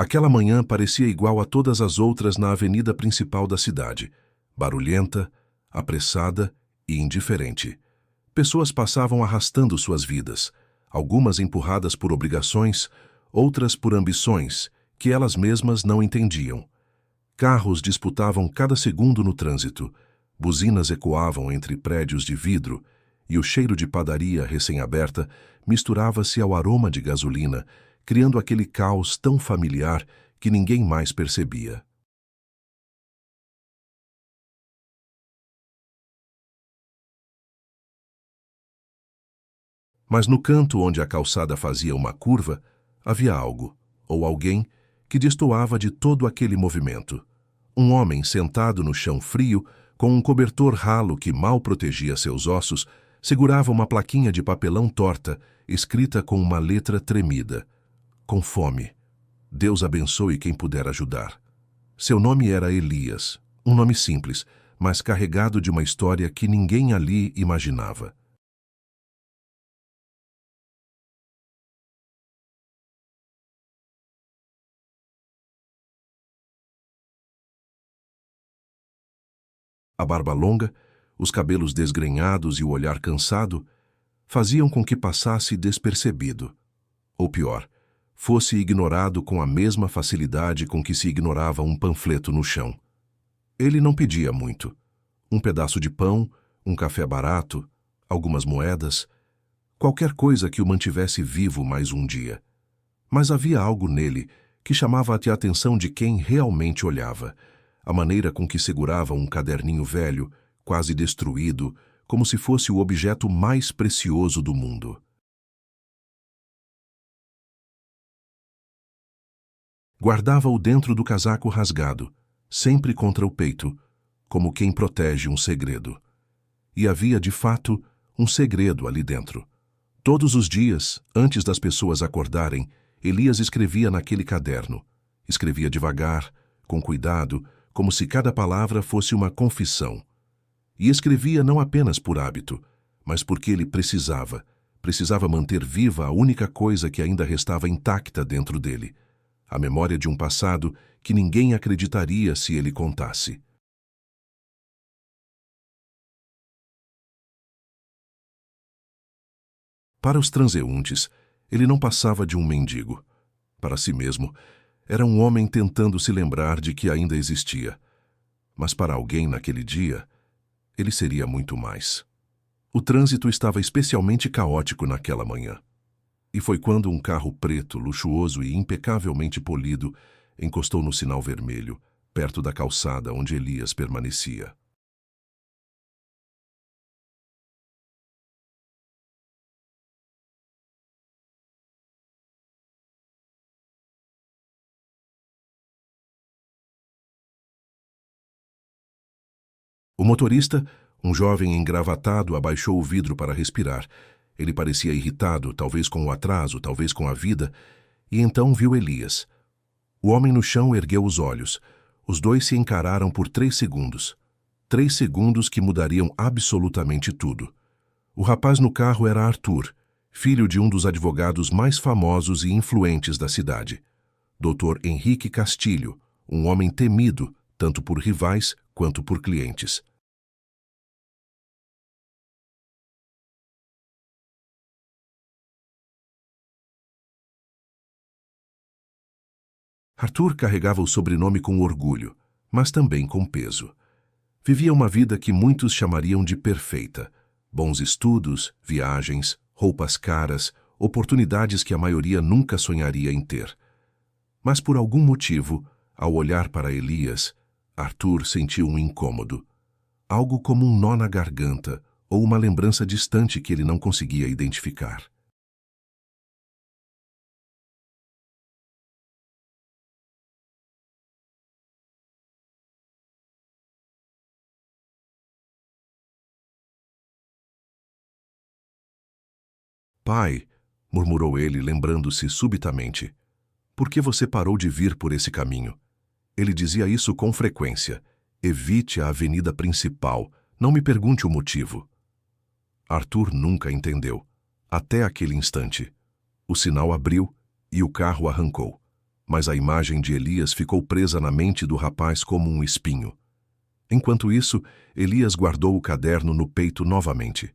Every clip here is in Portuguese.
Aquela manhã parecia igual a todas as outras na avenida principal da cidade, barulhenta, apressada e indiferente. Pessoas passavam arrastando suas vidas, algumas empurradas por obrigações, outras por ambições que elas mesmas não entendiam. Carros disputavam cada segundo no trânsito, buzinas ecoavam entre prédios de vidro e o cheiro de padaria recém-aberta misturava-se ao aroma de gasolina, criando aquele caos tão familiar que ninguém mais percebia. Mas no canto onde a calçada fazia uma curva, havia algo, ou alguém, que destoava de todo aquele movimento. Um homem sentado no chão frio, com um cobertor ralo que mal protegia seus ossos, segurava uma plaquinha de papelão torta, escrita com uma letra tremida. Com fome. Deus abençoe quem puder ajudar. Seu nome era Elias, um nome simples, mas carregado de uma história que ninguém ali imaginava. A barba longa, os cabelos desgrenhados e o olhar cansado faziam com que passasse despercebido. Ou pior, fosse ignorado com a mesma facilidade com que se ignorava um panfleto no chão. Ele não pedia muito. Um pedaço de pão, um café barato, algumas moedas, qualquer coisa que o mantivesse vivo mais um dia. Mas havia algo nele que chamava a atenção de quem realmente olhava. A maneira com que segurava um caderninho velho, quase destruído, como se fosse o objeto mais precioso do mundo. Guardava-o dentro do casaco rasgado, sempre contra o peito, como quem protege um segredo. E havia, de fato, um segredo ali dentro. Todos os dias, antes das pessoas acordarem, Elias escrevia naquele caderno. Escrevia devagar, com cuidado, como se cada palavra fosse uma confissão. E escrevia não apenas por hábito, mas porque ele precisava manter viva a única coisa que ainda restava intacta dentro dele, a memória de um passado que ninguém acreditaria se ele contasse. Para os transeuntes, ele não passava de um mendigo. Para si mesmo, era um homem tentando se lembrar de que ainda existia. Mas para alguém naquele dia, ele seria muito mais. O trânsito estava especialmente caótico naquela manhã. E foi quando um carro preto, luxuoso e impecavelmente polido encostou no sinal vermelho, perto da calçada onde Elias permanecia. O motorista, um jovem engravatado, abaixou o vidro para respirar. Ele parecia irritado, talvez com o atraso, talvez com a vida, e então viu Elias. O homem no chão ergueu os olhos. Os dois se encararam por 3 segundos. 3 segundos que mudariam absolutamente tudo. O rapaz no carro era Arthur, filho de um dos advogados mais famosos e influentes da cidade. Dr. Henrique Castilho, um homem temido, tanto por rivais quanto por clientes. Arthur carregava o sobrenome com orgulho, mas também com peso. Vivia uma vida que muitos chamariam de perfeita. Bons estudos, viagens, roupas caras, oportunidades que a maioria nunca sonharia em ter. Mas por algum motivo, ao olhar para Elias, Arthur sentiu um incômodo. Algo como um nó na garganta ou uma lembrança distante que ele não conseguia identificar. Pai, murmurou ele, lembrando-se subitamente, por que você parou de vir por esse caminho? Ele dizia isso com frequência. Evite a avenida principal, não me pergunte o motivo. Arthur nunca entendeu, até aquele instante. O sinal abriu e o carro arrancou. mas a imagem de Elias ficou presa na mente do rapaz como um espinho. Enquanto isso, Elias guardou o caderno no peito novamente,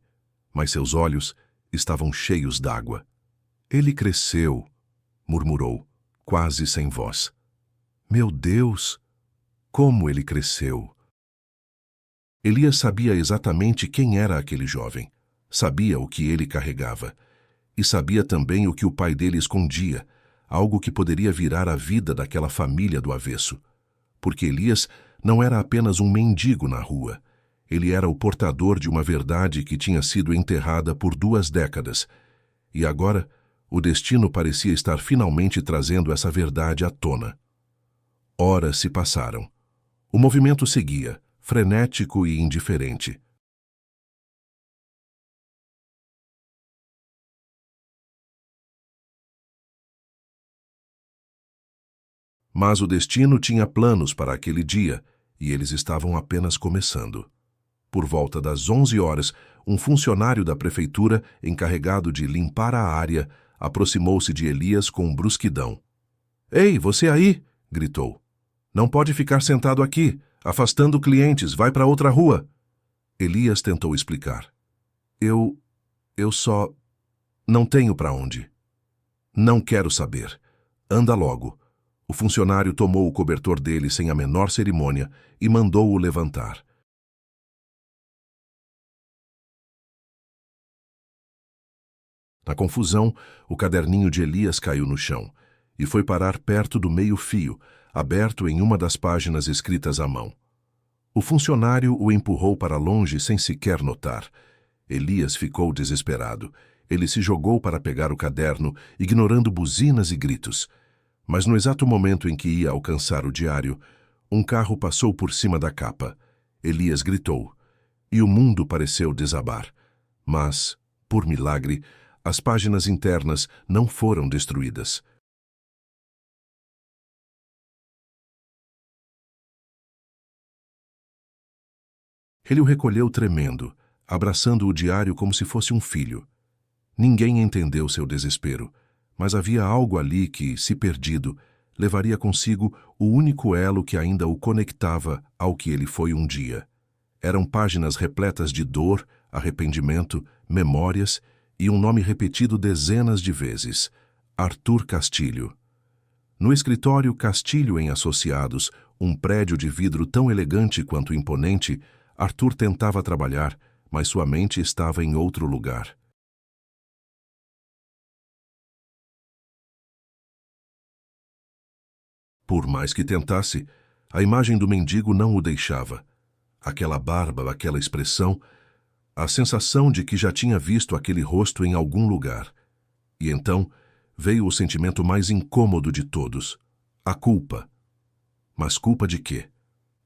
mas seus olhos estavam cheios d'água. Ele cresceu, murmurou, quase sem voz. Meu Deus! Como ele cresceu! Elias sabia exatamente quem era aquele jovem, sabia o que ele carregava, e sabia também o que o pai dele escondia, algo que poderia virar a vida daquela família do avesso. Porque Elias não era apenas um mendigo na rua, ele era o portador de uma verdade que tinha sido enterrada por 2 décadas, e agora o destino parecia estar finalmente trazendo essa verdade à tona. Horas se passaram. O movimento seguia, frenético e indiferente. Mas o destino tinha planos para aquele dia, e eles estavam apenas começando. Por volta das 11 horas, um funcionário da prefeitura, encarregado de limpar a área, aproximou-se de Elias com brusquidão. Ei, você aí! Gritou. Não pode ficar sentado aqui, afastando clientes, vai para outra rua. Elias tentou explicar. Eu só... não tenho para onde. Não quero saber. Anda logo. O funcionário tomou o cobertor dele sem a menor cerimônia e mandou-o levantar. Na confusão, o caderninho de Elias caiu no chão e foi parar perto do meio-fio, aberto em uma das páginas escritas à mão. O funcionário o empurrou para longe sem sequer notar. Elias ficou desesperado. Ele se jogou para pegar o caderno, ignorando buzinas e gritos. Mas no exato momento em que ia alcançar o diário, um carro passou por cima da capa. Elias gritou, e o mundo pareceu desabar. Mas, por milagre, as páginas internas não foram destruídas. Ele o recolheu tremendo, abraçando o diário como se fosse um filho. Ninguém entendeu seu desespero, mas havia algo ali que, se perdido, levaria consigo o único elo que ainda o conectava ao que ele foi um dia. Eram páginas repletas de dor, arrependimento, memórias e um nome repetido dezenas de vezes: Arthur Castilho. No escritório Castilho em Associados, um prédio de vidro tão elegante quanto imponente, Arthur tentava trabalhar, mas sua mente estava em outro lugar. Por mais que tentasse, a imagem do mendigo não o deixava. Aquela barba, aquela expressão, a sensação de que já tinha visto aquele rosto em algum lugar. E então veio o sentimento mais incômodo de todos: a culpa. Mas culpa de quê?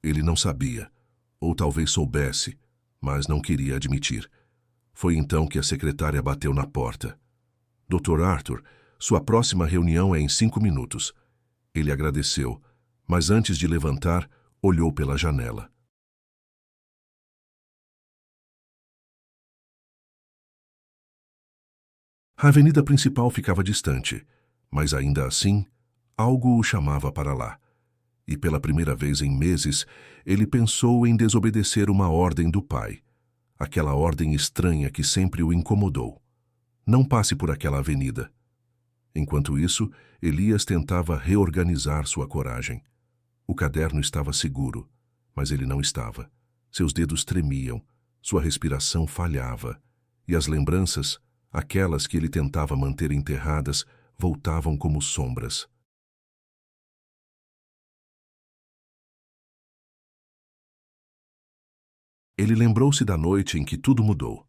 Ele não sabia, ou talvez soubesse, mas não queria admitir. Foi então que a secretária bateu na porta. Dr. Arthur, sua próxima reunião é em 5 minutos. Ele agradeceu, mas antes de levantar, olhou pela janela. A avenida principal ficava distante, mas ainda assim, algo o chamava para lá. E pela primeira vez em meses, ele pensou em desobedecer uma ordem do pai. Aquela ordem estranha que sempre o incomodou. Não passe por aquela avenida. Enquanto isso, Elias tentava reorganizar sua coragem. O caderno estava seguro, mas ele não estava. Seus dedos tremiam, sua respiração falhava, e as lembranças, aquelas que ele tentava manter enterradas, voltavam como sombras. Ele lembrou-se da noite em que tudo mudou,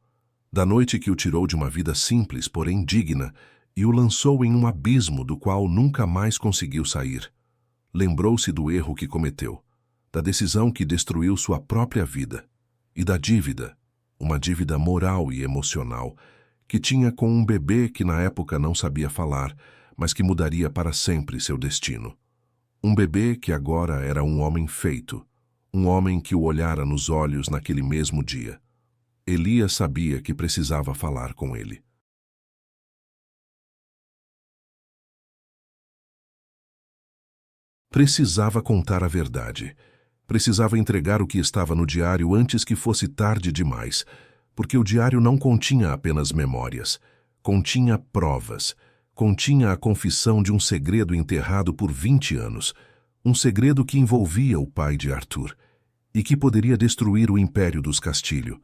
da noite que o tirou de uma vida simples, porém digna, e o lançou em um abismo do qual nunca mais conseguiu sair. Lembrou-se do erro que cometeu, da decisão que destruiu sua própria vida, e da dívida, uma dívida moral e emocional, que tinha com um bebê que na época não sabia falar, mas que mudaria para sempre seu destino. Um bebê que agora era um homem feito, um homem que o olhara nos olhos naquele mesmo dia. Elias sabia que precisava falar com ele. Precisava contar a verdade. Precisava entregar o que estava no diário antes que fosse tarde demais, porque o diário não continha apenas memórias. Continha provas. Continha a confissão de um segredo enterrado por 20 anos. Um segredo que envolvia o pai de Arthur e que poderia destruir o império dos Castilho.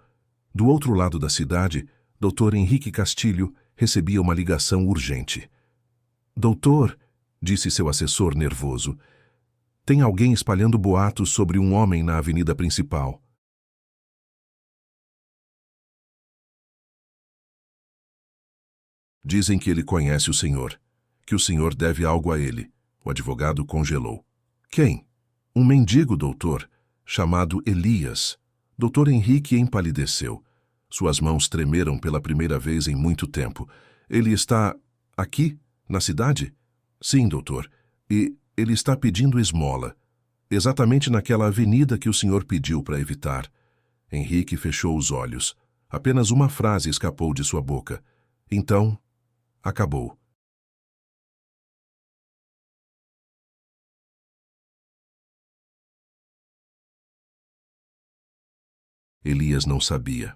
Do outro lado da cidade, Dr. Henrique Castilho recebia uma ligação urgente. Doutor, disse seu assessor nervoso, tem alguém espalhando boatos sobre um homem na avenida principal. Dizem que ele conhece o senhor, que o senhor deve algo a ele. O advogado congelou. Quem? Um mendigo, doutor, chamado Elias. Dr. Henrique empalideceu. Suas mãos tremeram pela primeira vez em muito tempo. Ele está aqui, na cidade? Sim, doutor. E ele está pedindo esmola. Exatamente naquela avenida que o senhor pediu para evitar. Henrique fechou os olhos. Apenas uma frase escapou de sua boca. Então, acabou. Elias não sabia.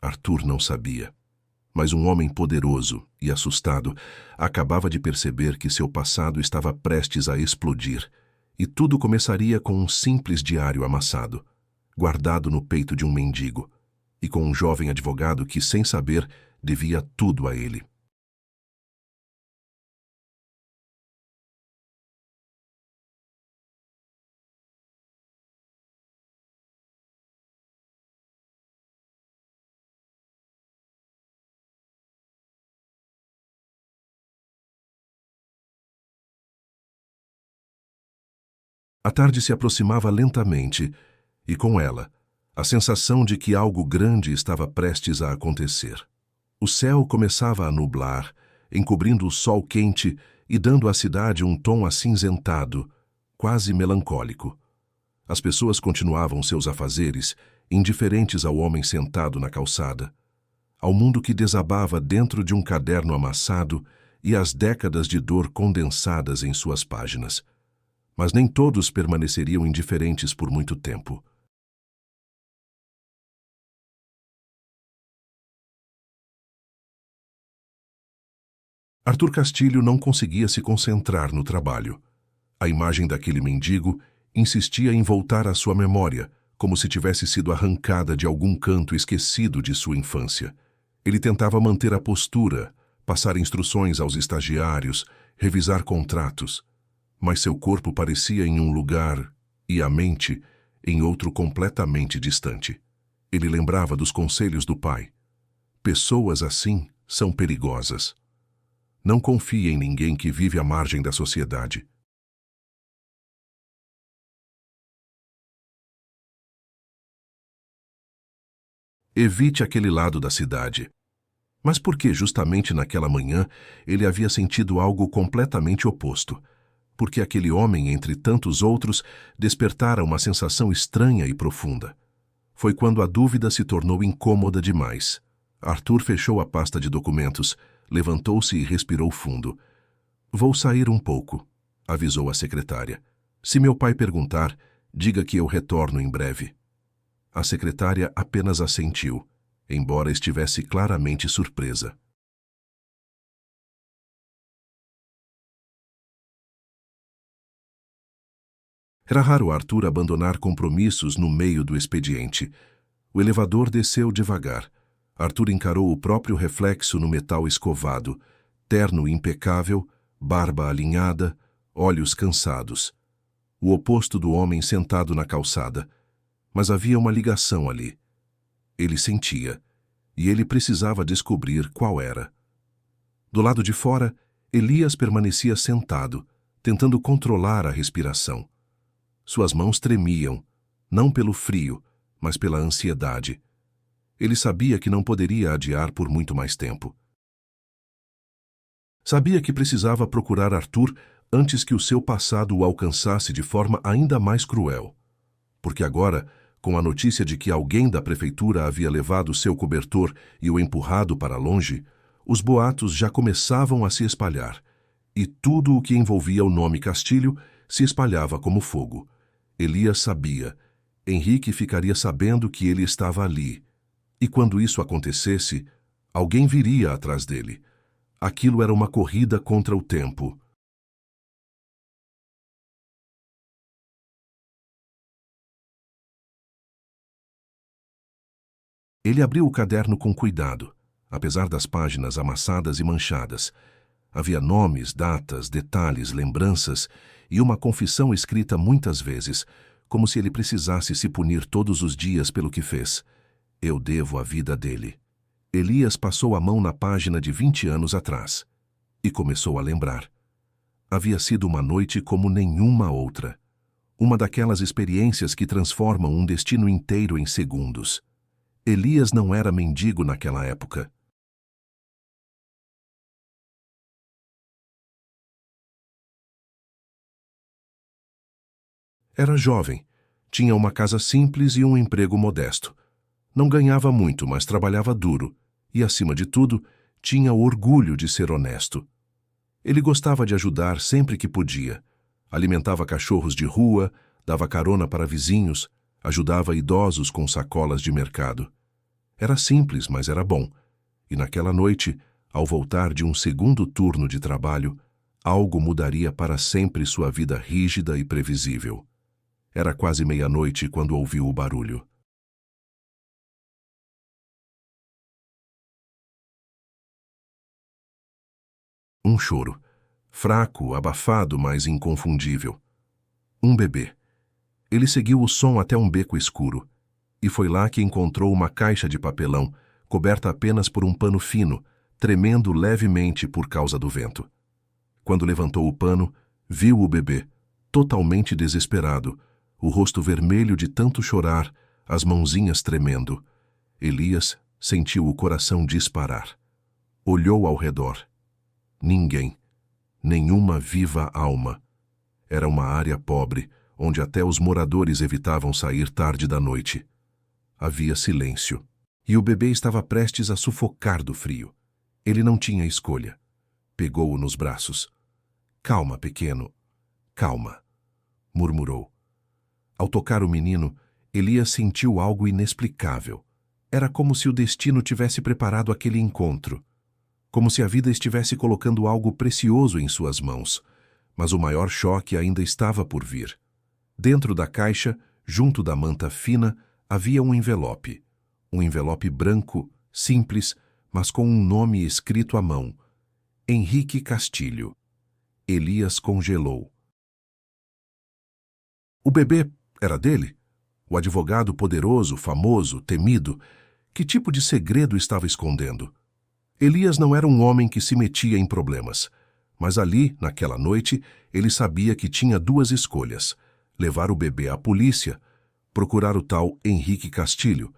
Arthur não sabia. Mas um homem poderoso e assustado acabava de perceber que seu passado estava prestes a explodir, e tudo começaria com um simples diário amassado, guardado no peito de um mendigo, e com um jovem advogado que, sem saber, devia tudo a ele. A tarde se aproximava lentamente, e com ela, a sensação de que algo grande estava prestes a acontecer. O céu começava a nublar, encobrindo o sol quente e dando à cidade um tom acinzentado, quase melancólico. As pessoas continuavam seus afazeres, indiferentes ao homem sentado na calçada, ao mundo que desabava dentro de um caderno amassado e às décadas de dor condensadas em suas páginas. Mas nem todos permaneceriam indiferentes por muito tempo. Arthur Castilho não conseguia se concentrar no trabalho. A imagem daquele mendigo insistia em voltar à sua memória, como se tivesse sido arrancada de algum canto esquecido de sua infância. Ele tentava manter a postura, passar instruções aos estagiários, revisar contratos, mas seu corpo parecia em um lugar e a mente em outro completamente distante. Ele lembrava dos conselhos do pai. Pessoas assim são perigosas. Não confie em ninguém que vive à margem da sociedade. Evite aquele lado da cidade. Mas por que justamente naquela manhã ele havia sentido algo completamente oposto? Porque aquele homem, entre tantos outros, despertara uma sensação estranha e profunda. Foi quando a dúvida se tornou incômoda demais. Arthur fechou a pasta de documentos, levantou-se e respirou fundo. Vou sair um pouco, avisou a secretária. Se meu pai perguntar, diga que eu retorno em breve. A secretária apenas assentiu, embora estivesse claramente surpresa. Era raro Arthur abandonar compromissos no meio do expediente. O elevador desceu devagar. Arthur encarou o próprio reflexo no metal escovado, terno impecável, barba alinhada, olhos cansados. O oposto do homem sentado na calçada. Mas havia uma ligação ali. Ele sentia, e ele precisava descobrir qual era. Do lado de fora, Elias permanecia sentado, tentando controlar a respiração. Suas mãos tremiam, não pelo frio, mas pela ansiedade. Ele sabia que não poderia adiar por muito mais tempo. Sabia que precisava procurar Arthur antes que o seu passado o alcançasse de forma ainda mais cruel. Porque agora, com a notícia de que alguém da prefeitura havia levado seu cobertor e o empurrado para longe, os boatos já começavam a se espalhar, e tudo o que envolvia o nome Castilho se espalhava como fogo. Elias sabia. Henrique ficaria sabendo que ele estava ali. E quando isso acontecesse, alguém viria atrás dele. Aquilo era uma corrida contra o tempo. Ele abriu o caderno com cuidado, apesar das páginas amassadas e manchadas. Havia nomes, datas, detalhes, lembranças e uma confissão escrita muitas vezes, como se ele precisasse se punir todos os dias pelo que fez. Eu devo a vida dele. Elias passou a mão na página de 20 anos atrás e começou a lembrar. Havia sido uma noite como nenhuma outra. Uma daquelas experiências que transformam um destino inteiro em segundos. Elias não era mendigo naquela época. Era jovem, tinha uma casa simples e um emprego modesto. Não ganhava muito, mas trabalhava duro e, acima de tudo, tinha o orgulho de ser honesto. Ele gostava de ajudar sempre que podia. Alimentava cachorros de rua, dava carona para vizinhos, ajudava idosos com sacolas de mercado. Era simples, mas era bom. E naquela noite, ao voltar de um segundo turno de trabalho, algo mudaria para sempre sua vida rígida e previsível. Era quase meia-noite quando ouviu o barulho. Um choro. Fraco, abafado, mas inconfundível. Um bebê. Ele seguiu o som até um beco escuro. E foi lá que encontrou uma caixa de papelão, coberta apenas por um pano fino, tremendo levemente por causa do vento. Quando levantou o pano, viu o bebê, totalmente desesperado, o rosto vermelho de tanto chorar, as mãozinhas tremendo. Elias sentiu o coração disparar. Olhou ao redor. Ninguém. Nenhuma viva alma. Era uma área pobre, onde até os moradores evitavam sair tarde da noite. Havia silêncio. E o bebê estava prestes a sufocar do frio. Ele não tinha escolha. Pegou-o nos braços. "Calma, pequeno. Calma", murmurou. Ao tocar o menino, Elias sentiu algo inexplicável. Era como se o destino tivesse preparado aquele encontro. Como se a vida estivesse colocando algo precioso em suas mãos. Mas o maior choque ainda estava por vir. Dentro da caixa, junto da manta fina, havia um envelope. Um envelope branco, simples, mas com um nome escrito à mão. Henrique Castilho. Elias congelou. O bebê era dele? O advogado poderoso, famoso, temido. Que tipo de segredo estava escondendo? Elias não era um homem que se metia em problemas. Mas ali, naquela noite, ele sabia que tinha duas escolhas: levar o bebê à polícia, procurar o tal Henrique Castilho,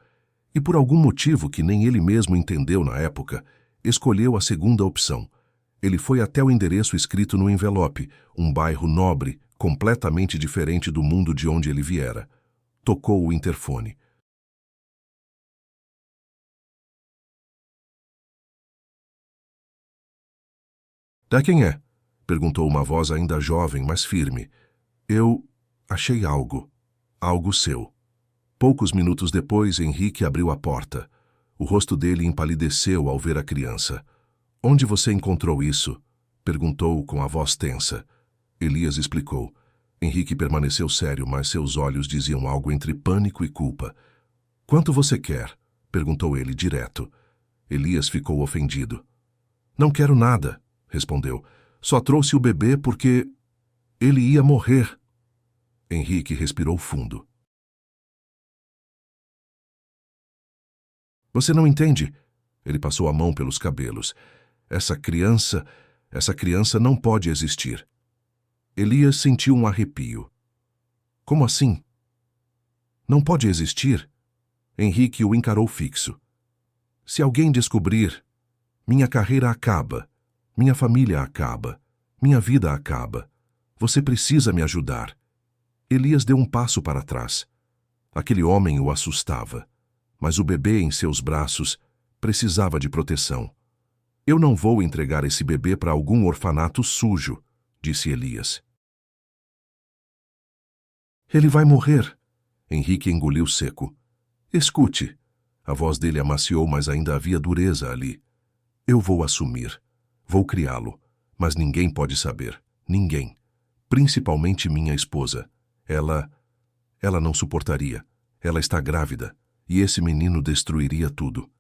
e por algum motivo que nem ele mesmo entendeu na época, escolheu a segunda opção. Ele foi até o endereço escrito no envelope, um bairro nobre, completamente diferente do mundo de onde ele viera. Tocou o interfone. "Da quem é?" perguntou uma voz ainda jovem, mas firme. "Eu achei algo. Algo seu." Poucos minutos depois, Henrique abriu a porta. O rosto dele empalideceu ao ver a criança. "Onde você encontrou isso?" perguntou com a voz tensa. Elias explicou. Henrique permaneceu sério, mas seus olhos diziam algo entre pânico e culpa. "Quanto você quer?" perguntou ele direto. Elias ficou ofendido. "Não quero nada", respondeu. "Só trouxe o bebê porque ele ia morrer." Henrique respirou fundo. "Você não entende?" Ele passou a mão pelos cabelos. Essa criança não pode existir." Elias sentiu um arrepio. "Como assim? Não pode existir?" Henrique o encarou fixo. "Se alguém descobrir, minha carreira acaba, minha família acaba, minha vida acaba. Você precisa me ajudar." Elias deu um passo para trás. Aquele homem o assustava, mas o bebê em seus braços precisava de proteção. "Eu não vou entregar esse bebê para algum orfanato sujo", disse Elias. Ele vai morrer. Henrique engoliu seco. Escute. A voz dele amaciou, mas ainda havia dureza ali. Eu vou assumir. Vou criá-lo. Mas ninguém pode saber. Ninguém. Principalmente minha esposa. Ela não suportaria. Ela está grávida. E esse menino destruiria tudo.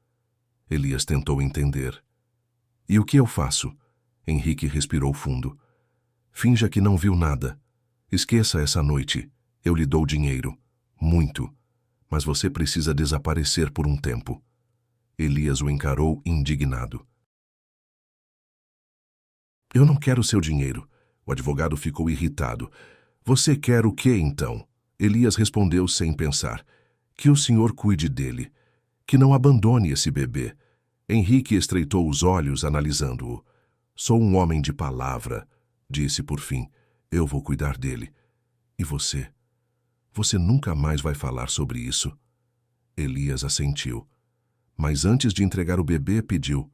Elias tentou entender. E o que eu faço? Henrique respirou fundo. Finja que não viu nada. Esqueça essa noite. Eu lhe dou dinheiro. Muito. Mas você precisa desaparecer por um tempo. Elias o encarou indignado. Eu não quero seu dinheiro. O advogado ficou irritado. Você quer o quê, então? Elias respondeu sem pensar. Que o senhor cuide dele. Que não abandone esse bebê. Henrique estreitou os olhos, analisando-o. Sou um homem de palavra, disse por fim. Eu vou cuidar dele. E você? Você nunca mais vai falar sobre isso. Elias assentiu. Mas antes de entregar o bebê, pediu.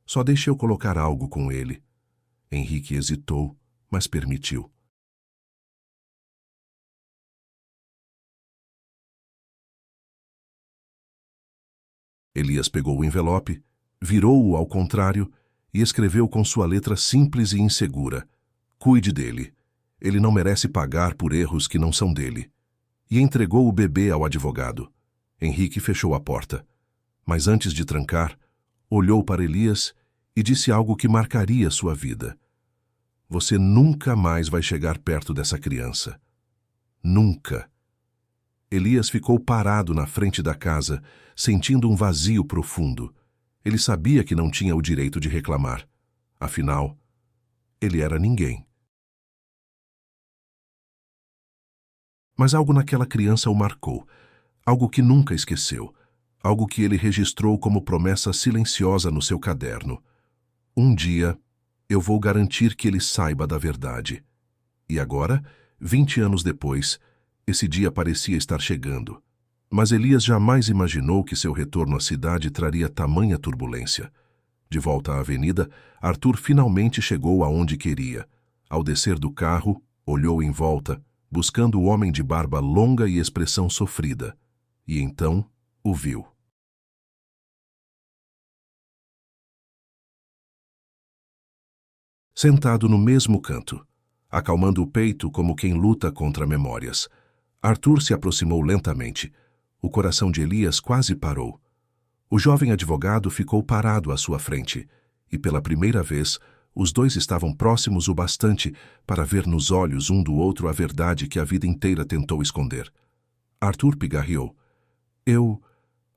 Só deixe eu colocar algo com ele. Henrique hesitou, mas permitiu. Elias pegou o envelope, virou-o ao contrário e escreveu com sua letra simples e insegura. Cuide dele. Ele não merece pagar por erros que não são dele. E entregou o bebê ao advogado. Henrique fechou a porta. Mas antes de trancar, olhou para Elias e disse algo que marcaria sua vida. Você nunca mais vai chegar perto dessa criança. Nunca. Elias ficou parado na frente da casa, sentindo um vazio profundo. Ele sabia que não tinha o direito de reclamar. Afinal, ele era ninguém. Mas algo naquela criança o marcou. Algo que nunca esqueceu. Algo que ele registrou como promessa silenciosa no seu caderno. Um dia, eu vou garantir que ele saiba da verdade. E agora, 20 anos depois, esse dia parecia estar chegando. Mas Elias jamais imaginou que seu retorno à cidade traria tamanha turbulência. De volta à avenida, Arthur finalmente chegou aonde queria. Ao descer do carro, olhou em volta, buscando o homem de barba longa e expressão sofrida. E então, o viu. Sentado no mesmo canto, acalmando o peito como quem luta contra memórias, Arthur se aproximou lentamente. O coração de Elias quase parou. O jovem advogado ficou parado à sua frente, e pela primeira vez, os dois estavam próximos o bastante para ver nos olhos um do outro a verdade que a vida inteira tentou esconder. Arthur pigarreou. Eu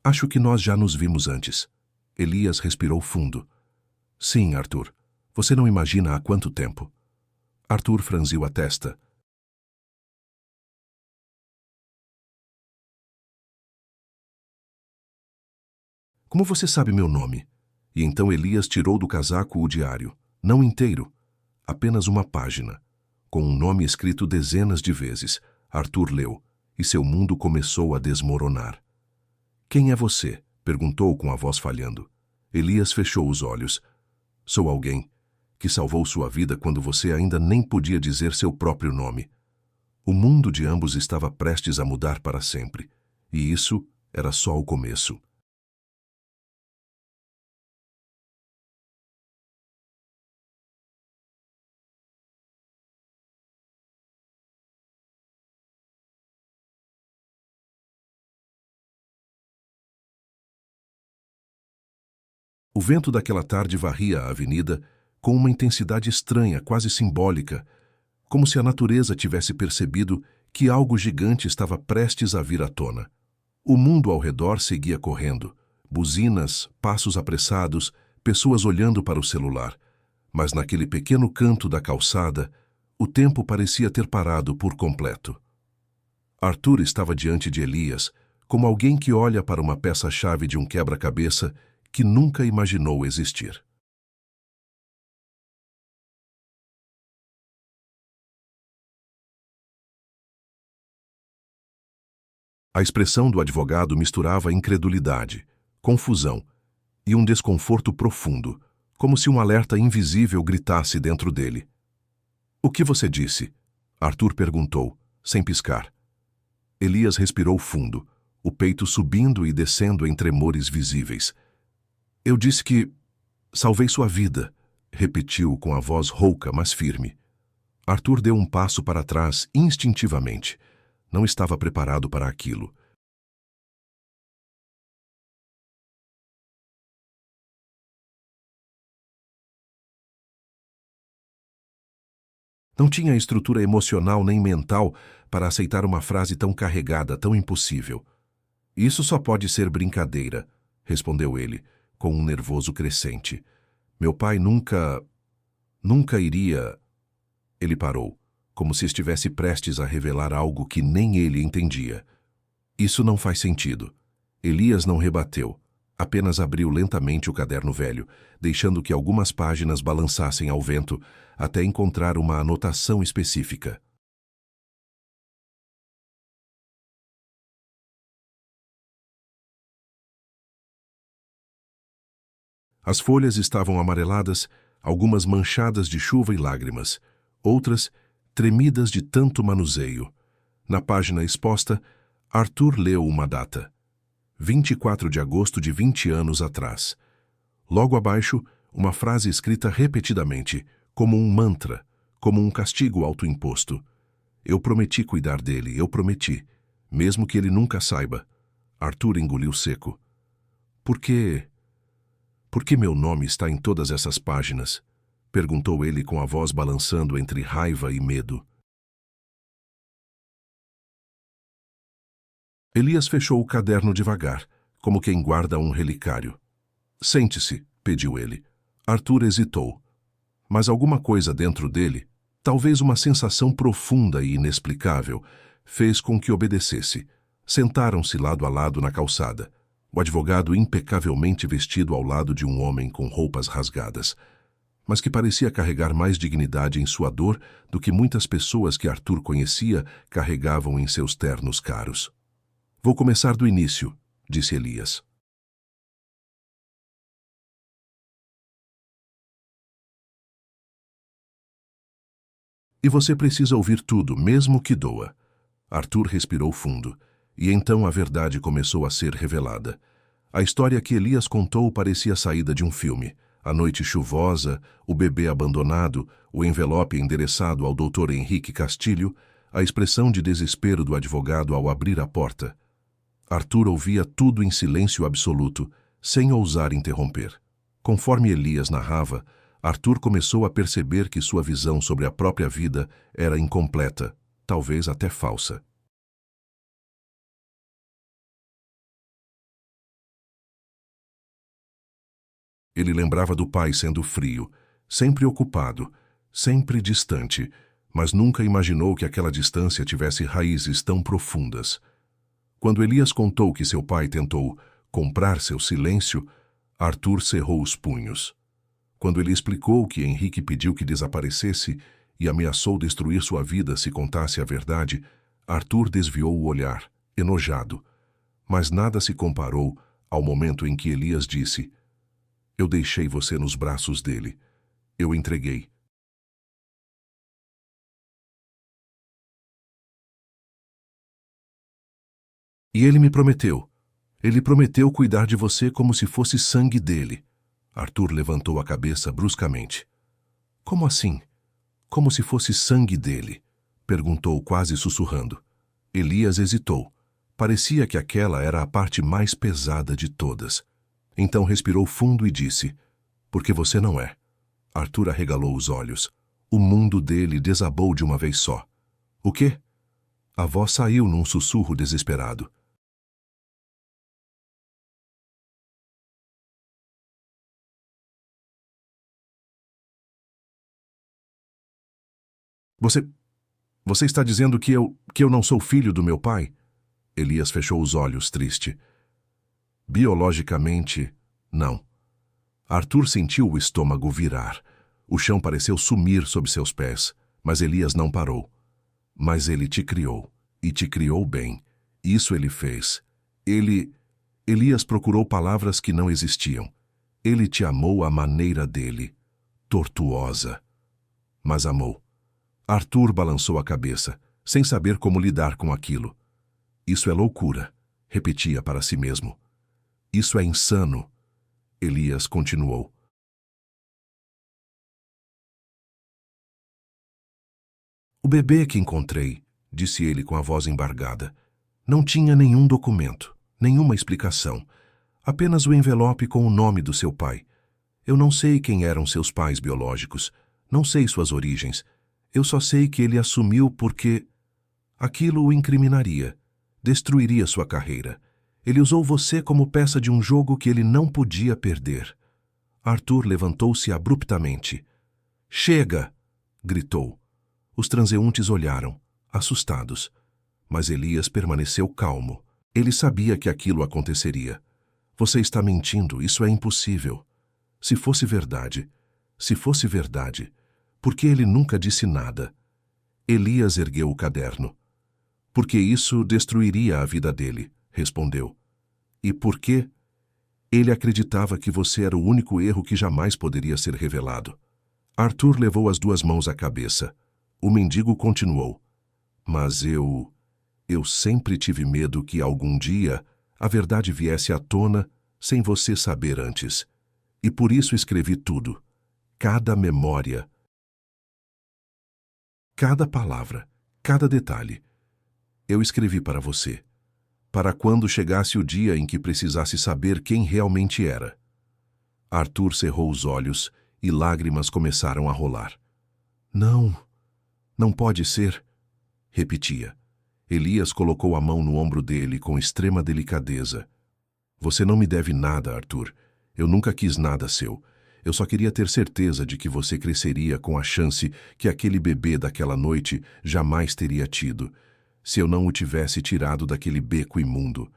acho que nós já nos vimos antes. Elias respirou fundo. Sim, Arthur. Você não imagina há quanto tempo. Arthur franziu a testa. Como você sabe meu nome? E então Elias tirou do casaco o diário. Não inteiro. Apenas uma página. Com um nome escrito dezenas de vezes. Arthur leu. E seu mundo começou a desmoronar. Quem é você? Perguntou com a voz falhando. Elias fechou os olhos. Sou alguém que salvou sua vida quando você ainda nem podia dizer seu próprio nome. O mundo de ambos estava prestes a mudar para sempre. E isso era só o começo. O vento daquela tarde varria a avenida com uma intensidade estranha, quase simbólica, como se a natureza tivesse percebido que algo gigante estava prestes a vir à tona. O mundo ao redor seguia correndo, buzinas, passos apressados, pessoas olhando para o celular. Mas naquele pequeno canto da calçada, o tempo parecia ter parado por completo. Arthur estava diante de Elias, como alguém que olha para uma peça-chave de um quebra-cabeça que nunca imaginou existir. A expressão do advogado misturava incredulidade, confusão e um desconforto profundo, como se um alerta invisível gritasse dentro dele. O que você disse? Arthur perguntou, sem piscar. Elias respirou fundo, o peito subindo e descendo em tremores visíveis. Eu disse que salvei sua vida, repetiu com a voz rouca, mas firme. Arthur deu um passo para trás instintivamente. Não estava preparado para aquilo. Não tinha estrutura emocional nem mental para aceitar uma frase tão carregada, tão impossível. Isso só pode ser brincadeira, respondeu ele, com um nervoso crescente. Meu pai nunca iria... Ele parou, como se estivesse prestes a revelar algo que nem ele entendia. Isso não faz sentido. Elias não rebateu, apenas abriu lentamente o caderno velho, deixando que algumas páginas balançassem ao vento até encontrar uma anotação específica. As folhas estavam amareladas, algumas manchadas de chuva e lágrimas, outras tremidas de tanto manuseio. Na página exposta, Arthur leu uma data. 24 de agosto de 20 anos atrás. Logo abaixo, uma frase escrita repetidamente, como um mantra, como um castigo autoimposto. Eu prometi cuidar dele, eu prometi, mesmo que ele nunca saiba. Arthur engoliu seco. Por que meu nome está em todas essas páginas? Perguntou ele com a voz balançando entre raiva e medo. Elias fechou o caderno devagar, como quem guarda um relicário. Sente-se, pediu ele. Arthur hesitou. Mas alguma coisa dentro dele, talvez uma sensação profunda e inexplicável, fez com que obedecesse. Sentaram-se lado a lado na calçada. O advogado impecavelmente vestido ao lado de um homem com roupas rasgadas, mas que parecia carregar mais dignidade em sua dor do que muitas pessoas que Arthur conhecia carregavam em seus ternos caros. Vou começar do início, disse Elias. E você precisa ouvir tudo, mesmo que doa. Arthur respirou fundo, e então a verdade começou a ser revelada. A história que Elias contou parecia saída de um filme. A noite chuvosa, o bebê abandonado, o envelope endereçado ao Dr. Henrique Castilho, a expressão de desespero do advogado ao abrir a porta. Arthur ouvia tudo em silêncio absoluto, sem ousar interromper. Conforme Elias narrava, Arthur começou a perceber que sua visão sobre a própria vida era incompleta, talvez até falsa. Ele lembrava do pai sendo frio, sempre ocupado, sempre distante, mas nunca imaginou que aquela distância tivesse raízes tão profundas. Quando Elias contou que seu pai tentou comprar seu silêncio, Arthur cerrou os punhos. Quando ele explicou que Henrique pediu que desaparecesse e ameaçou destruir sua vida se contasse a verdade, Arthur desviou o olhar, enojado. Mas nada se comparou ao momento em que Elias disse: Eu deixei você nos braços dele. Eu entreguei. E ele me prometeu. Ele prometeu cuidar de você como se fosse sangue dele. Arthur levantou a cabeça bruscamente. Como assim? Como se fosse sangue dele? Perguntou quase sussurrando. Elias hesitou. Parecia que aquela era a parte mais pesada de todas. Então respirou fundo e disse: Porque você não é. Arthur arregalou os olhos. O mundo dele desabou de uma vez só. O quê? A voz saiu num sussurro desesperado. Você está dizendo que eu não sou filho do meu pai? Elias fechou os olhos, triste. Biologicamente, não. Arthur sentiu o estômago virar. O chão pareceu sumir sob seus pés, mas Elias não parou. Mas ele te criou, e te criou bem. Isso ele fez. Elias procurou palavras que não existiam. Ele te amou à maneira dele, tortuosa. Mas amou. Arthur balançou a cabeça, sem saber como lidar com aquilo. Isso é loucura, repetia para si mesmo. Isso é insano. Elias continuou. O bebê que encontrei, disse ele com a voz embargada, não tinha nenhum documento, nenhuma explicação, apenas o envelope com o nome do seu pai. Eu não sei quem eram seus pais biológicos, não sei suas origens. Eu só sei que ele assumiu porque aquilo o incriminaria, destruiria sua carreira. Ele usou você como peça de um jogo que ele não podia perder. Arthur levantou-se abruptamente. Chega! Gritou. Os transeuntes olharam, assustados. Mas Elias permaneceu calmo. Ele sabia que aquilo aconteceria. Você está mentindo, isso é impossível. Se fosse verdade, por que ele nunca disse nada? Elias ergueu o caderno. Porque isso destruiria a vida dele, respondeu. E por quê? Ele acreditava que você era o único erro que jamais poderia ser revelado. Arthur levou as duas mãos à cabeça. O mendigo continuou. Mas eu sempre tive medo que algum dia a verdade viesse à tona sem você saber antes. E por isso escrevi tudo. Cada memória. Cada palavra. Cada detalhe. Eu escrevi para você. Para quando chegasse o dia em que precisasse saber quem realmente era. Arthur cerrou os olhos e lágrimas começaram a rolar. Não, não pode ser, repetia. Elias colocou a mão no ombro dele com extrema delicadeza. Você não me deve nada, Arthur. Eu nunca quis nada seu. Eu só queria ter certeza de que você cresceria com a chance que aquele bebê daquela noite jamais teria tido, se eu não o tivesse tirado daquele beco imundo.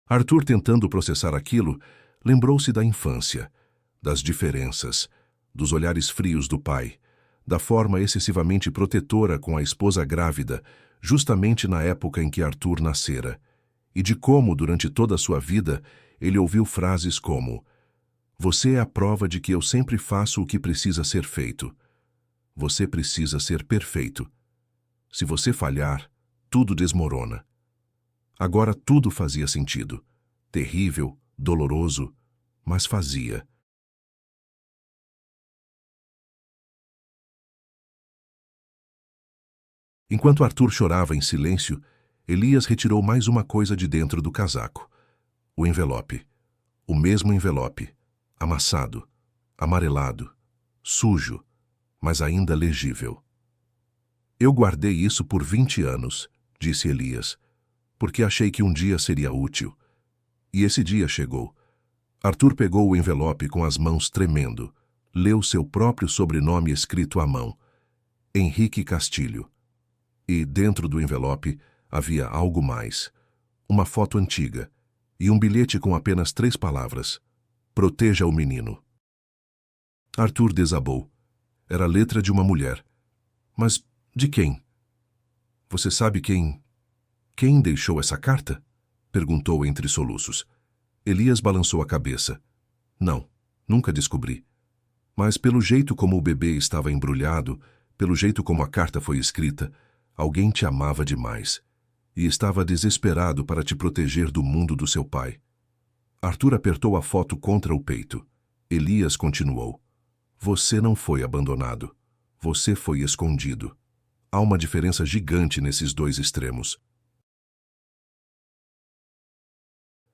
Arthur, tentando processar aquilo, lembrou-se da infância, das diferenças, dos olhares frios do pai, da forma excessivamente protetora com a esposa grávida, justamente na época em que Arthur nascera, e de como, durante toda a sua vida, ele ouviu frases como: Você é a prova de que eu sempre faço o que precisa ser feito. Você precisa ser perfeito. Se você falhar, tudo desmorona. Agora tudo fazia sentido. Terrível, doloroso, mas fazia. Enquanto Arthur chorava em silêncio, Elias retirou mais uma coisa de dentro do casaco. O envelope. O mesmo envelope. Amassado, amarelado, sujo, mas ainda legível. Eu guardei isso por 20 anos, disse Elias, porque achei que um dia seria útil. E esse dia chegou. Arthur pegou o envelope com as mãos tremendo, leu seu próprio sobrenome escrito à mão, Henrique Castilho. E, dentro do envelope, havia algo mais. Uma foto antiga e um bilhete com apenas 3 palavras. Proteja o menino. Arthur desabou. Era a letra de uma mulher. Mas de quem? Você sabe quem deixou essa carta? Perguntou entre soluços. Elias balançou a cabeça. Não, nunca descobri. Mas pelo jeito como o bebê estava embrulhado, pelo jeito como a carta foi escrita, alguém te amava demais e estava desesperado para te proteger do mundo do seu pai. Arthur apertou a foto contra o peito. Elias continuou. Você não foi abandonado. Você foi escondido. Há uma diferença gigante nesses dois extremos.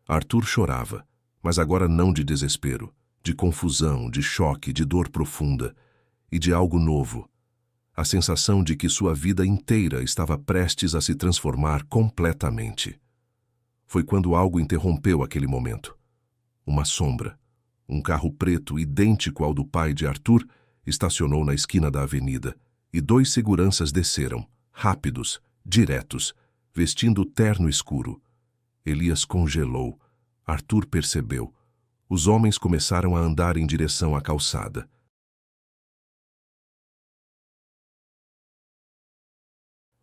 Arthur chorava, mas agora não de desespero, de confusão, de choque, de dor profunda e de algo novo. A sensação de que sua vida inteira estava prestes a se transformar completamente. Foi quando algo interrompeu aquele momento. Uma sombra, um carro preto idêntico ao do pai de Arthur, estacionou na esquina da avenida e 2 seguranças desceram, rápidos, diretos, vestindo terno escuro. Elias congelou. Arthur percebeu. Os homens começaram a andar em direção à calçada.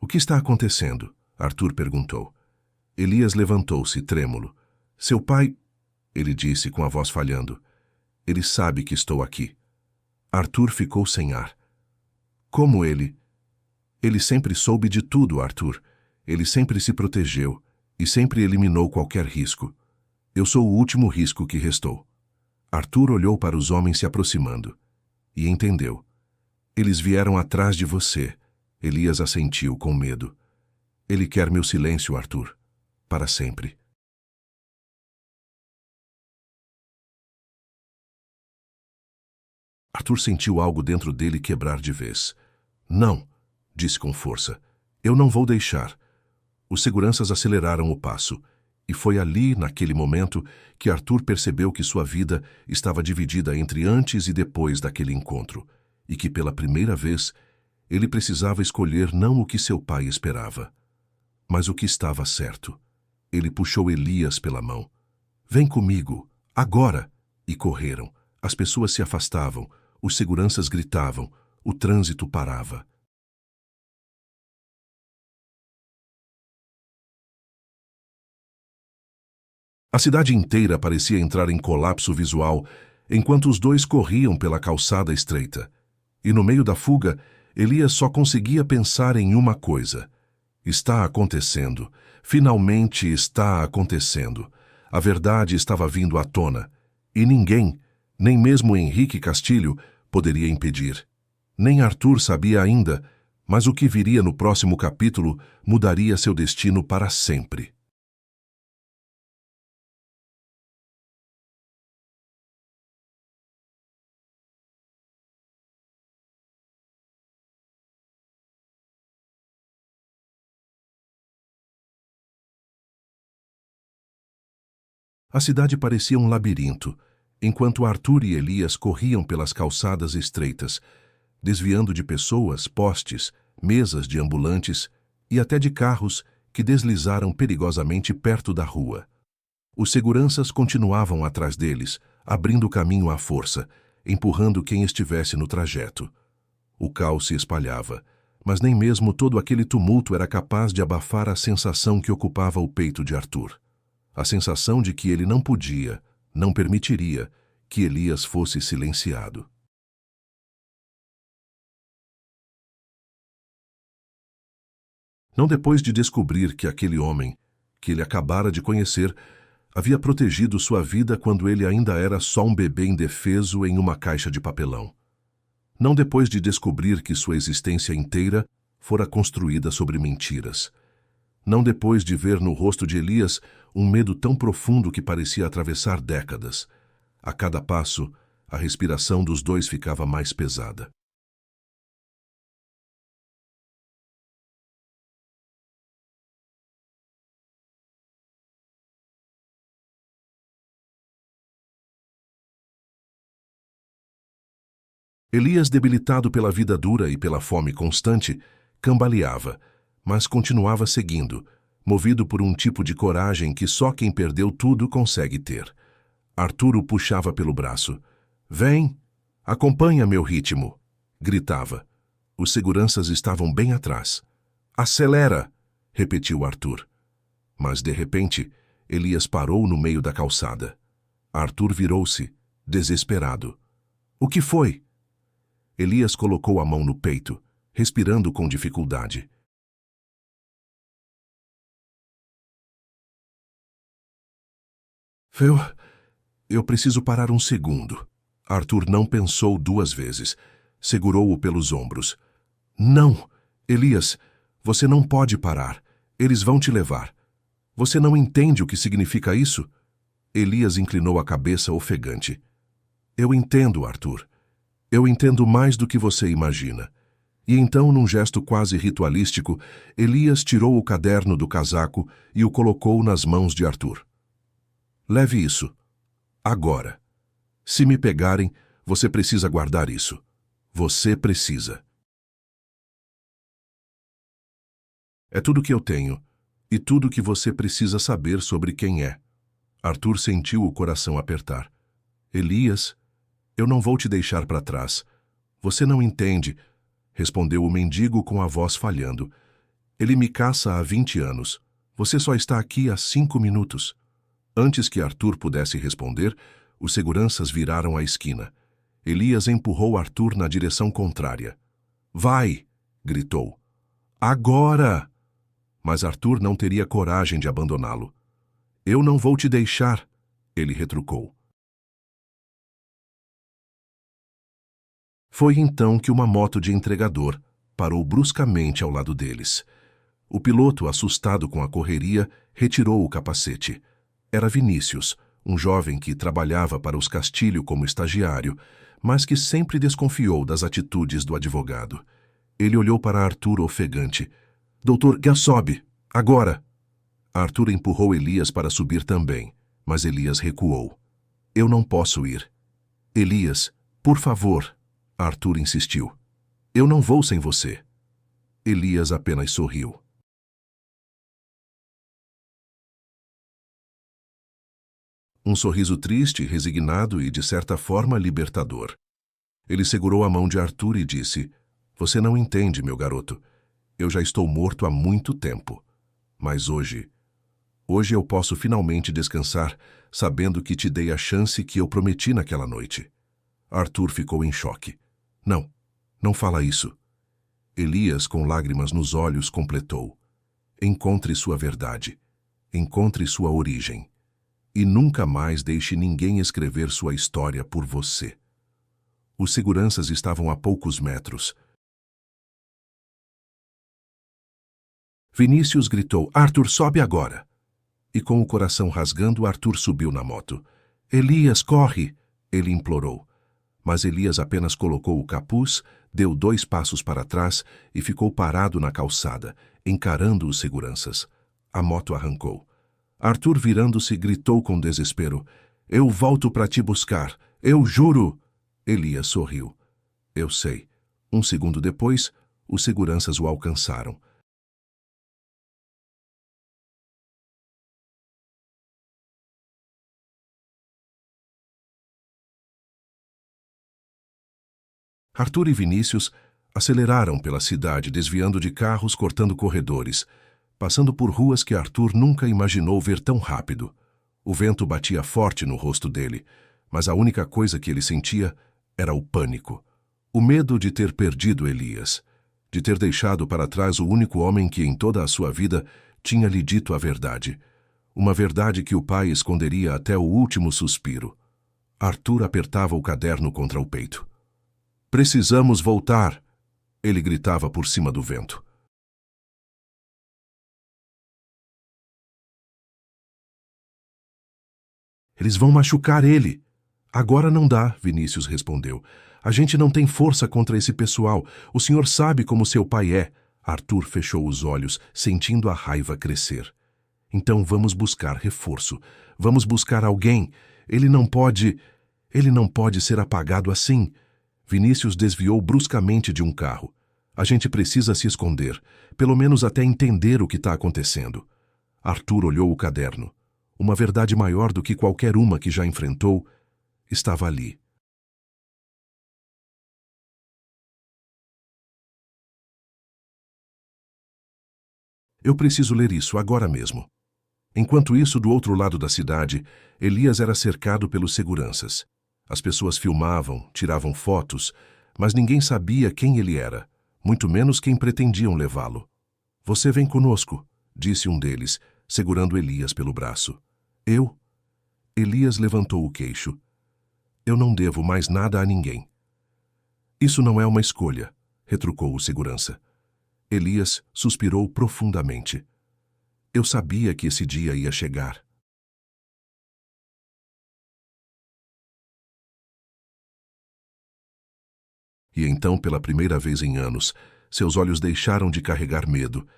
O que está acontecendo? Arthur perguntou. Elias levantou-se, trêmulo. Seu pai... Ele disse com a voz falhando. Ele sabe que estou aqui. Arthur ficou sem ar. Como ele? Ele sempre soube de tudo, Arthur. Ele sempre se protegeu e sempre eliminou qualquer risco. Eu sou o último risco que restou. Arthur olhou para os homens se aproximando e entendeu. Eles vieram atrás de você. Elias assentiu com medo. Ele quer meu silêncio, Arthur, para sempre. Arthur sentiu algo dentro dele quebrar de vez. Não, disse com força. Eu não vou deixar. Os seguranças aceleraram o passo, e foi ali, naquele momento, que Arthur percebeu que sua vida estava dividida entre antes e depois daquele encontro, e que pela primeira vez ele precisava escolher não o que seu pai esperava, mas o que estava certo. Ele puxou Elias pela mão. Vem comigo, agora! E correram. As pessoas se afastavam, os seguranças gritavam, o trânsito parava. A cidade inteira parecia entrar em colapso visual enquanto os dois corriam pela calçada estreita. E no meio da fuga, Elias só conseguia pensar em uma coisa. Está acontecendo. Finalmente está acontecendo. A verdade estava vindo à tona. E ninguém, nem mesmo Henrique Castilho, poderia impedir. Nem Arthur sabia ainda, mas o que viria no próximo capítulo mudaria seu destino para sempre. A cidade parecia um labirinto, enquanto Arthur e Elias corriam pelas calçadas estreitas, desviando de pessoas, postes, mesas de ambulantes e até de carros que deslizaram perigosamente perto da rua. Os seguranças continuavam atrás deles, abrindo caminho à força, empurrando quem estivesse no trajeto. O caos se espalhava, mas nem mesmo todo aquele tumulto era capaz de abafar a sensação que ocupava o peito de Arthur. A sensação de que ele não podia, não permitiria, que Elias fosse silenciado. Não depois de descobrir que aquele homem, que ele acabara de conhecer, havia protegido sua vida quando ele ainda era só um bebê indefeso em uma caixa de papelão. Não depois de descobrir que sua existência inteira fora construída sobre mentiras. Não depois de ver no rosto de Elias um medo tão profundo que parecia atravessar décadas. A cada passo, a respiração dos dois ficava mais pesada. Elias, debilitado pela vida dura e pela fome constante, cambaleava, mas continuava seguindo, movido por um tipo de coragem que só quem perdeu tudo consegue ter. Arthur o puxava pelo braço. Vem, acompanha meu ritmo, gritava. Os seguranças estavam bem atrás. Acelera, repetiu Arthur. Mas, de repente, Elias parou no meio da calçada. Arthur virou-se, desesperado. O que foi? Elias colocou a mão no peito, respirando com dificuldade. Eu preciso parar um segundo. Arthur não pensou duas vezes. Segurou-o pelos ombros. Não, Elias, você não pode parar. Eles vão te levar. Você não entende o que significa isso? Elias inclinou a cabeça ofegante. Eu entendo, Arthur. Eu entendo mais do que você imagina. E então, num gesto quase ritualístico, Elias tirou o caderno do casaco e o colocou nas mãos de Arthur. Leve isso. Agora. Se me pegarem, você precisa guardar isso. Você precisa. É tudo que eu tenho, e tudo que você precisa saber sobre quem é. Arthur sentiu o coração apertar. Elias, eu não vou te deixar para trás. Você não entende, respondeu o mendigo com a voz falhando. Ele me caça há 20 anos. Você só está aqui há 5 minutos. Antes que Arthur pudesse responder, os seguranças viraram a esquina. Elias empurrou Arthur na direção contrária. Vai! Gritou. Agora! Mas Arthur não teria coragem de abandoná-lo. Eu não vou te deixar, ele retrucou. Foi então que uma moto de entregador parou bruscamente ao lado deles. O piloto, assustado com a correria, retirou o capacete. Era Vinícius, um jovem que trabalhava para os Castilho como estagiário, mas que sempre desconfiou das atitudes do advogado. Ele olhou para Arthur ofegante. Doutor, sobe! Agora! Arthur empurrou Elias para subir também, mas Elias recuou. Eu não posso ir. Elias, por favor, Arthur insistiu. Eu não vou sem você. Elias apenas sorriu. Um sorriso triste, resignado e, de certa forma, libertador. Ele segurou a mão de Arthur e disse, Você não entende, meu garoto. Eu já estou morto há muito tempo. Mas hoje eu posso finalmente descansar, sabendo que te dei a chance que eu prometi naquela noite. Arthur ficou em choque. Não fala isso. Elias, com lágrimas nos olhos, completou. Encontre sua verdade. Encontre sua origem. E nunca mais deixe ninguém escrever sua história por você. Os seguranças estavam a poucos metros. Vinícius gritou, Arthur, sobe agora! E com o coração rasgando, Arthur subiu na moto. Elias, corre! Ele implorou. Mas Elias apenas colocou o capuz, deu 2 passos para trás e ficou parado na calçada, encarando os seguranças. A moto arrancou. Arthur, virando-se, gritou com desespero. Eu volto para te buscar. Eu juro! Elias sorriu. Eu sei. 1 segundo depois, os seguranças o alcançaram. Arthur e Vinícius aceleraram pela cidade, desviando de carros, cortando corredores, passando por ruas que Arthur nunca imaginou ver tão rápido. O vento batia forte no rosto dele, mas a única coisa que ele sentia era o pânico. O medo de ter perdido Elias, de ter deixado para trás o único homem que em toda a sua vida tinha lhe dito a verdade. Uma verdade que o pai esconderia até o último suspiro. Arthur apertava o caderno contra o peito. Precisamos voltar, ele gritava por cima do vento. Eles vão machucar ele. Agora não dá, Vinícius respondeu. A gente não tem força contra esse pessoal. O senhor sabe como seu pai é. Arthur fechou os olhos, sentindo a raiva crescer. Então vamos buscar reforço. Vamos buscar alguém. Ele não pode ser apagado assim. Vinícius desviou bruscamente de um carro. A gente precisa se esconder, pelo menos até entender o que está acontecendo. Arthur olhou o caderno. Uma verdade maior do que qualquer uma que já enfrentou estava ali. Eu preciso ler isso agora mesmo. Enquanto isso, do outro lado da cidade, Elias era cercado pelos seguranças. As pessoas filmavam, tiravam fotos, mas ninguém sabia quem ele era, muito menos quem pretendiam levá-lo. Você vem conosco, disse um deles, segurando Elias pelo braço. Eu? Elias levantou o queixo. Eu não devo mais nada a ninguém. Isso não é uma escolha, retrucou o segurança. Elias suspirou profundamente. Eu sabia que esse dia ia chegar. E então, pela primeira vez em anos, seus olhos deixaram de carregar medo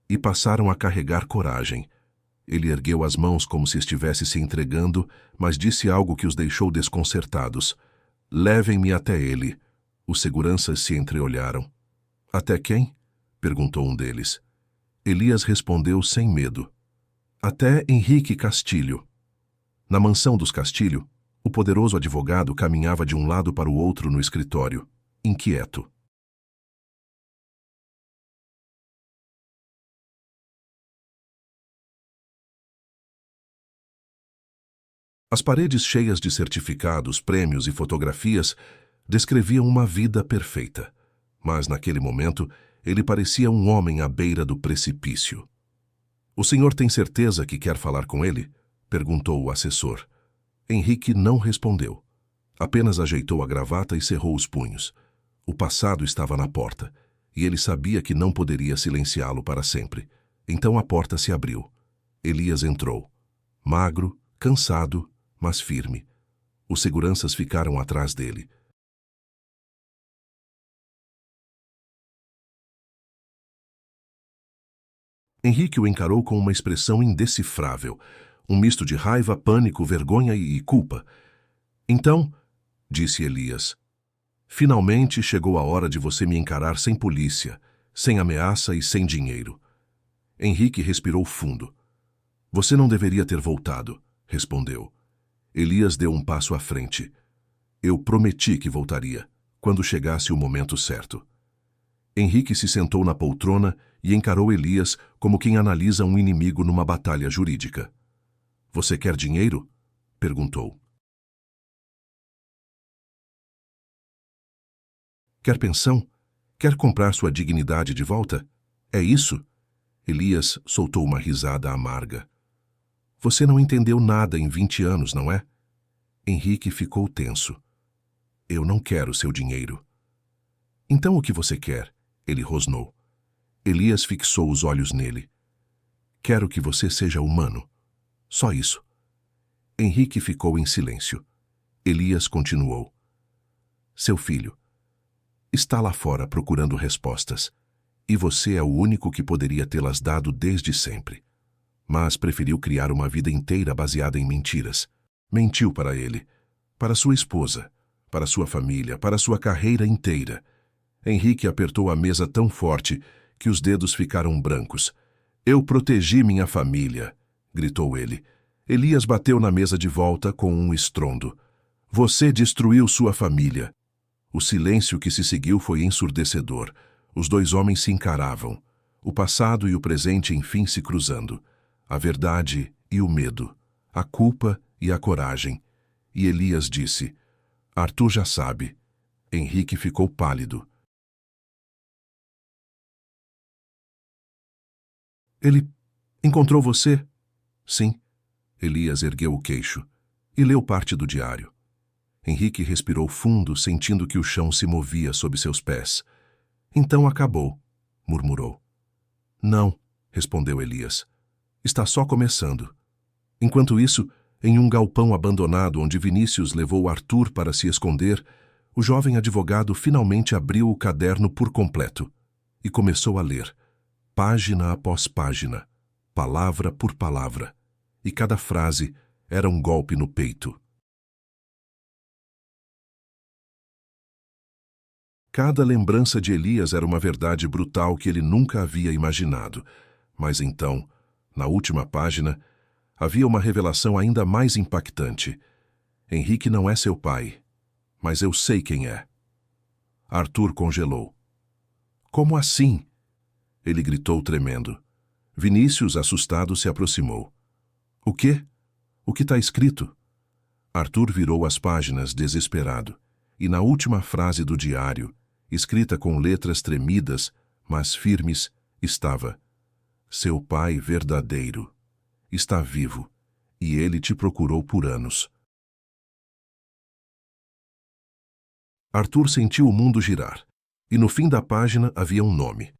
e passaram a carregar coragem. Ele ergueu as mãos como se estivesse se entregando, mas disse algo que os deixou desconcertados. Levem-me até ele. Os seguranças se entreolharam. Até quem? Perguntou um deles. Elias respondeu sem medo. Até Henrique Castilho. Na mansão dos Castilho, o poderoso advogado caminhava de um lado para o outro no escritório, inquieto. As paredes cheias de certificados, prêmios e fotografias descreviam uma vida perfeita. Mas, naquele momento, Ele parecia um homem à beira do precipício. "O senhor tem certeza que quer falar com ele?" perguntou o assessor. Henrique não respondeu. Apenas ajeitou a gravata e cerrou os punhos. O passado estava na porta, e ele sabia que não poderia silenciá-lo para sempre. Então a porta se abriu. Elias entrou. Magro, cansado, mas firme. Os seguranças ficaram atrás dele. Henrique o encarou com uma expressão indecifrável, um misto de raiva, pânico, vergonha e culpa. "Então", disse Elias, "finalmente chegou a hora de você me encarar sem polícia, sem ameaça e sem dinheiro." Henrique respirou fundo. "Você não deveria ter voltado", respondeu. Elias deu um passo à frente. "Eu prometi que voltaria, quando chegasse o momento certo." Henrique se sentou na poltrona e encarou Elias como quem analisa um inimigo numa batalha jurídica. "Você quer dinheiro?" perguntou. "Quer pensão? Quer comprar sua dignidade de volta? É isso?" Elias soltou uma risada amarga. "Você não entendeu nada em 20 anos, não é?" Henrique ficou tenso. "Eu não quero seu dinheiro." "Então o que você quer?" ele rosnou. Elias fixou os olhos nele. "Quero que você seja humano. Só isso." Henrique ficou em silêncio. Elias continuou. "Seu filho está lá fora procurando respostas, e você é o único que poderia tê-las dado desde sempre. Mas preferiu criar uma vida inteira baseada em mentiras. Mentiu para ele, para sua esposa, para sua família, para sua carreira inteira." Henrique apertou a mesa tão forte que os dedos ficaram brancos. "Eu protegi minha família", gritou ele. Elias bateu na mesa de volta com um estrondo. "Você destruiu sua família." O silêncio que se seguiu foi ensurdecedor. Os dois homens se encaravam, o passado e o presente enfim se cruzando. A verdade e o medo, a culpa e a coragem. E Elias disse: "Arthur já sabe." Henrique ficou pálido. "Ele encontrou você?" "Sim." Elias ergueu o queixo e leu parte do diário. Henrique respirou fundo, sentindo que o chão se movia sob seus pés. "Então acabou", murmurou. "Não", respondeu Elias. "Está só começando." Enquanto isso, em um galpão abandonado onde Vinícius levou Arthur para se esconder, o jovem advogado finalmente abriu o caderno por completo e começou a ler, página após página, palavra por palavra, e cada frase era um golpe no peito. Cada lembrança de Elias era uma verdade brutal que ele nunca havia imaginado. Mas então, na última página, havia uma revelação ainda mais impactante. "Henrique não é seu pai, mas eu sei quem é." Arthur congelou. "Como assim?" Ele gritou tremendo. Vinícius, assustado, se aproximou. "O quê? O que está escrito?" Arthur virou as páginas, desesperado, e na última frase do diário, escrita com letras tremidas, mas firmes, estava: "Seu pai verdadeiro está vivo, e ele te procurou por anos." Arthur sentiu o mundo girar, e no fim da página havia um nome.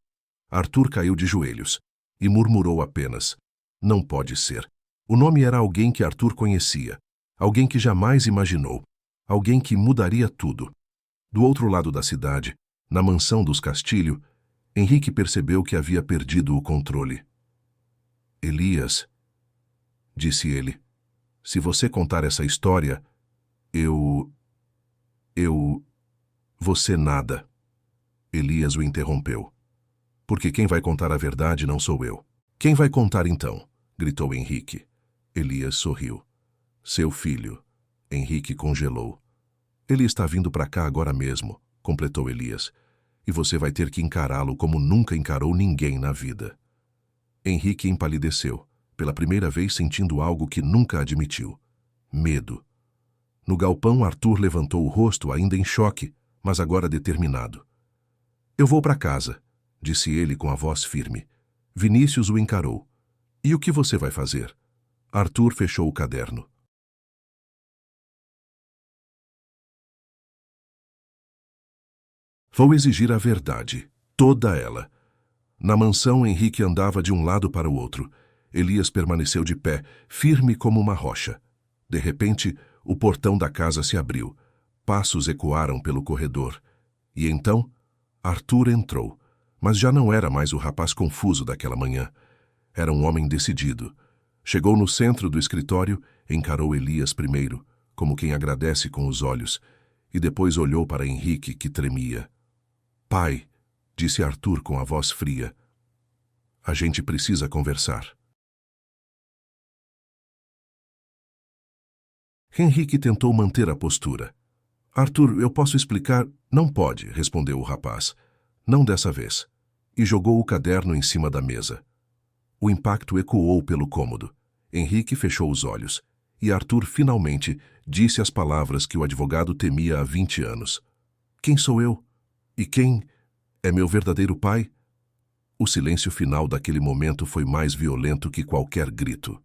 Arthur caiu de joelhos e murmurou apenas: "Não pode ser." O nome era alguém que Arthur conhecia, alguém que jamais imaginou, alguém que mudaria tudo. Do outro lado da cidade, na mansão dos Castilho, Henrique percebeu que havia perdido o controle. "Elias", disse ele, "se você contar essa história, eu... Você nada." Elias o interrompeu. "Porque quem vai contar a verdade não sou eu." "Quem vai contar então?" gritou Henrique. Elias sorriu. "Seu filho." Henrique congelou. "Ele está vindo para cá agora mesmo", completou Elias. "E você vai ter que encará-lo como nunca encarou ninguém na vida." Henrique empalideceu, pela primeira vez sentindo algo que nunca admitiu: medo. No galpão, Arthur levantou o rosto, ainda em choque, mas agora determinado. "Eu vou para casa", disse ele com a voz firme. Vinícius o encarou. E o que você vai fazer? Arthur fechou o caderno. Vou exigir a verdade, toda ela. Na mansão, Henrique andava de um lado para o outro. Elias permaneceu de pé, firme como uma rocha. De repente, o portão da casa se abriu. Passos ecoaram pelo corredor. E então, Arthur entrou. Mas já não era mais o rapaz confuso daquela manhã. Era um homem decidido. Chegou no centro do escritório, encarou Elias primeiro, como quem agradece com os olhos, e depois olhou para Henrique, que tremia. Pai, disse Arthur com a voz fria, a gente precisa conversar. Henrique tentou manter a postura. Arthur, eu posso explicar? Não pode, respondeu o rapaz. Não dessa vez. E jogou o caderno em cima da mesa. O impacto ecoou pelo cômodo. Henrique fechou os olhos. E Arthur finalmente disse as palavras que o advogado temia há 20 anos. Quem sou eu? E quem é meu verdadeiro pai? O silêncio final daquele momento foi mais violento que qualquer grito.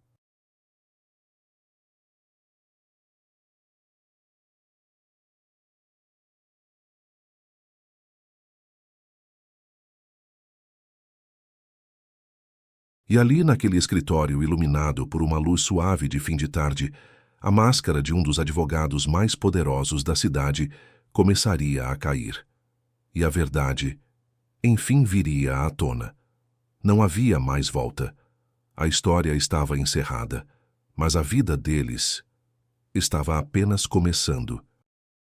E ali, naquele escritório iluminado por uma luz suave de fim de tarde, a máscara de um dos advogados mais poderosos da cidade começaria a cair. E a verdade, enfim, viria à tona. Não havia mais volta. A história estava encerrada, mas a vida deles estava apenas começando.